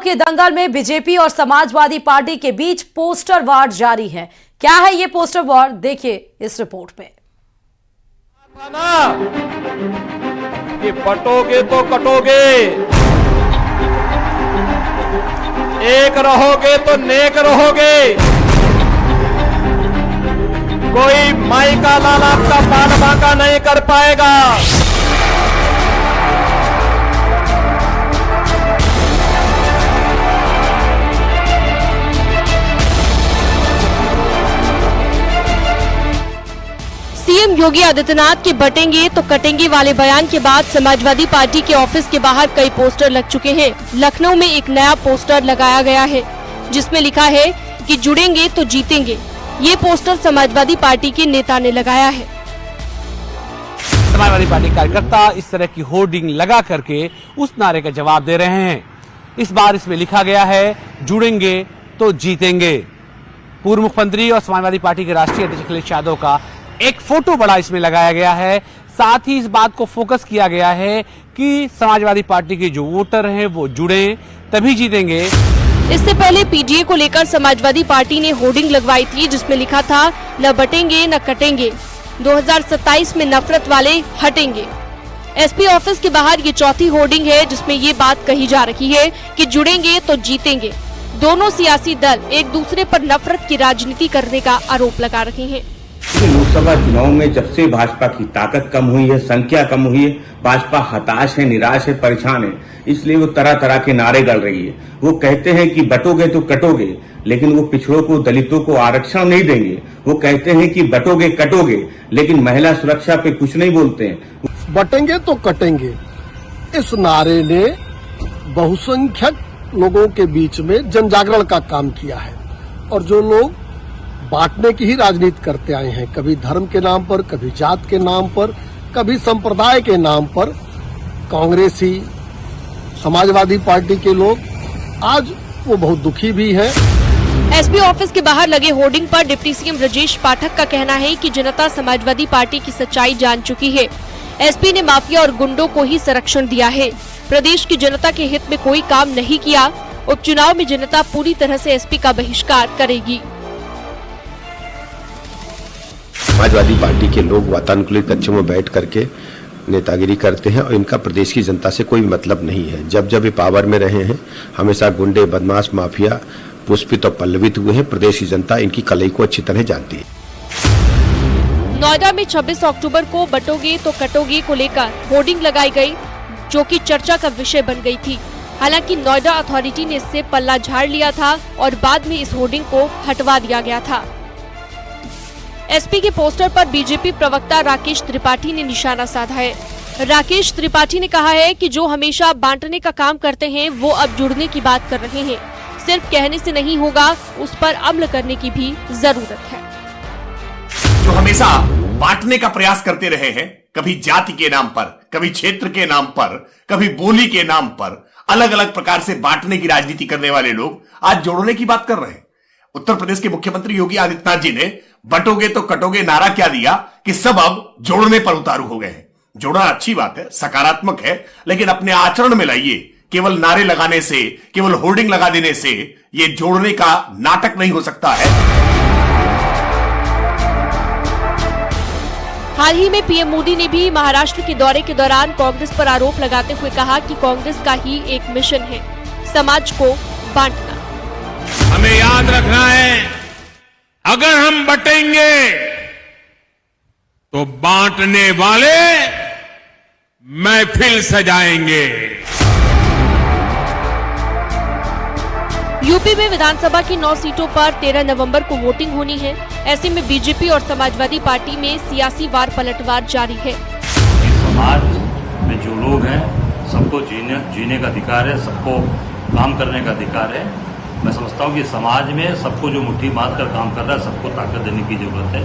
के दंगल में बीजेपी और समाजवादी पार्टी के बीच पोस्टर वार जारी है। क्या है ये पोस्टर वार, देखिए इस रिपोर्ट में। कि बटोगे तो कटोगे, एक रहोगे तो नेक रहोगे। कोई माई का लाल आपका पान बांका नहीं कर पाएगा। सीएम योगी आदित्यनाथ के बटेंगे तो कटेंगे वाले बयान के बाद समाजवादी पार्टी के ऑफिस के बाहर कई पोस्टर लग चुके हैं। लखनऊ में एक नया पोस्टर लगाया गया है जिसमें लिखा है कि जुड़ेंगे तो जीतेंगे। ये पोस्टर समाजवादी पार्टी के नेता ने लगाया है। समाजवादी पार्टी कार्यकर्ता इस तरह की होर्डिंग लगा करके उस नारे का जवाब दे रहे हैं। इस बार इसमें लिखा गया है जुड़ेंगे तो जीतेंगे। पूर्व मुख्यमंत्री और समाजवादी पार्टी के राष्ट्रीय अध्यक्ष अखिलेश यादव का एक फोटो बड़ा इसमें लगाया गया है। साथ ही इस बात को फोकस किया गया है कि समाजवादी पार्टी के जो वोटर हैं वो जुड़े तभी जीतेंगे। इससे पहले पीडीए को लेकर समाजवादी पार्टी ने होर्डिंग लगवाई थी जिसमें लिखा था न बटेंगे न कटेंगे, 2027 में नफरत वाले हटेंगे। एसपी ऑफिस के बाहर ये चौथी होर्डिंग है जिसमें ये बात कही जा रही है कि जुड़ेंगे तो जीतेंगे। दोनों सियासी दल एक दूसरे पर नफरत की राजनीति करने का आरोप लगा रहे हैं। लोकसभा चुनाव में जब से भाजपा की ताकत कम हुई है, संख्या कम हुई है, भाजपा हताश है, निराश है, परेशान है। इसलिए वो तरह तरह के नारे गढ़ रही है। वो कहते हैं कि बटोगे तो कटोगे, लेकिन वो पिछड़ों को, दलितों को आरक्षण नहीं देंगे। वो कहते हैं कि बटोगे कटोगे, लेकिन महिला सुरक्षा पे कुछ नहीं बोलते हैं। बटेंगे तो कटेंगे, इस नारे ने बहुसंख्यक लोगों के बीच में जनजागरण का काम किया है। और जो लोग बांटने की ही राजनीति करते आए हैं, कभी धर्म के नाम पर, कभी जात के नाम पर, कभी संप्रदाय के नाम पर, कांग्रेसी, समाजवादी पार्टी के लोग आज वो बहुत दुखी भी हैं। एसपी ऑफिस के बाहर लगे होर्डिंग पर डिप्टी सीएम ब्रजेश पाठक का कहना है कि जनता समाजवादी पार्टी की सच्चाई जान चुकी है। एसपी ने माफिया और गुंडों को ही संरक्षण दिया है, प्रदेश की जनता के हित में कोई काम नहीं किया। उपचुनाव में जनता पूरी तरह से एसपी का बहिष्कार करेगी। समाजवादी पार्टी के लोग वातानुकूलित कक्षों में बैठ करके नेतागिरी करते हैं और इनका प्रदेश की जनता से कोई मतलब नहीं है। जब जब ये पावर में रहे हैं हमेशा गुंडे, बदमाश, माफिया पुष्पित और पल्लवित हुए हैं। प्रदेश की जनता इनकी कलई को अच्छी तरह जानती है। नोएडा में 26 अक्टूबर को बटोगे तो कटोगे को लेकर होर्डिंग लगाई गई जो कि चर्चा का विषय बन गई थी। हालांकि नोएडा अथॉरिटी ने इससे पल्ला झाड़ लिया था और बाद में इस होर्डिंग को हटवा दिया गया था। एसपी के पोस्टर पर बीजेपी प्रवक्ता राकेश त्रिपाठी ने निशाना साधा है। राकेश त्रिपाठी ने कहा है कि जो हमेशा बांटने का काम करते हैं वो अब जुड़ने की बात कर रहे हैं। सिर्फ कहने से नहीं होगा, उस पर अमल करने की भी जरूरत है। जो हमेशा बांटने का प्रयास करते रहे हैं, कभी जाति के नाम पर, कभी क्षेत्र के नाम पर, कभी बोली के नाम पर, अलग अलग प्रकार से बांटने की राजनीति करने वाले लोग आज जोड़ने की बात कर रहे हैं। उत्तर प्रदेश के मुख्यमंत्री योगी आदित्यनाथ जी ने बटोगे तो कटोगे नारा क्या दिया कि सब अब जोड़ने पर उतारू हो गए हैं। जोड़ना अच्छी बात है, सकारात्मक है, लेकिन अपने आचरण में लाइए। केवल नारे लगाने से, केवल होर्डिंग लगा देने से ये जोड़ने का नाटक नहीं हो सकता है। हाल ही में पीएम मोदी ने भी महाराष्ट्र के दौरे के दौरान कांग्रेस पर आरोप लगाते हुए कहा कि कांग्रेस का ही एक मिशन है, समाज को बांटना। हमें याद रखना है, अगर हम बटेंगे तो बांटने वाले महफिल सजाएंगे। यूपी में विधानसभा की 9 सीटों पर 13 नवंबर को वोटिंग होनी है। ऐसे में बीजेपी और समाजवादी पार्टी में सियासी वार पलटवार जारी है। समाज में जो लोग हैं सबको जीने का अधिकार है, सबको काम करने का अधिकार है। मैं समझता हूँ कि समाज में सबको जो मुट्ठी बांध कर काम कर रहा है सबको ताकत देने की जरूरत है।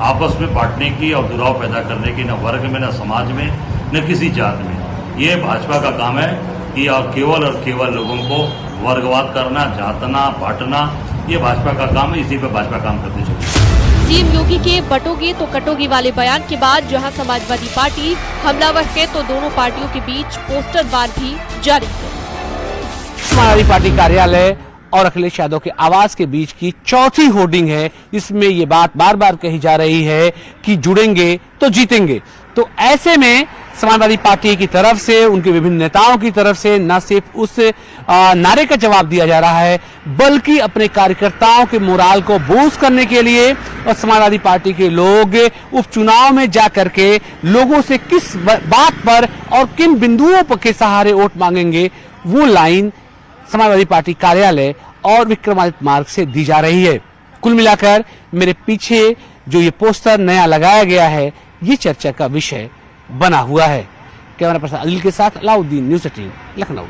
आपस में बांटने की और दुराव पैदा करने की न वर्ग में, न समाज में, न किसी जात में। ये भाजपा का काम है कि और केवल लोगों को वर्गवाद करना, जातना, बांटना, ये भाजपा का काम है। इसी पे भाजपा काम करती चली। सीएम योगी के बटोगे तो कटोगे वाले बयान के बाद जहां समाजवादी पार्टी हमलावर है तो दोनों पार्टियों के बीच पोस्टर वार भी जारी है। समाजवादी पार्टी कार्यालय और अखिलेश यादव के आवास के बीच की चौथी होर्डिंग है। इसमें ये बात बार बार कही जा रही है कि जुड़ेंगे तो जीतेंगे। तो ऐसे में समाजवादी पार्टी की तरफ से, उनके विभिन्न नेताओं की तरफ से न सिर्फ उस नारे का जवाब दिया जा रहा है, बल्कि अपने कार्यकर्ताओं के मोराल को बूस्ट करने के लिए और समाजवादी पार्टी के लोग उपचुनाव में जाकर के लोगों से किस बात पर और किन बिंदुओं पर के सहारे वोट मांगेंगे, वो लाइन समाजवादी पार्टी कार्यालय और विक्रमादित्य मार्ग से दी जा रही है। कुल मिलाकर मेरे पीछे जो ये पोस्टर नया लगाया गया है, ये चर्चा का विषय बना हुआ है। कैमरा पर्सन अनिल के साथ अलाउद्दीन, न्यूज़ 18 लखनऊ।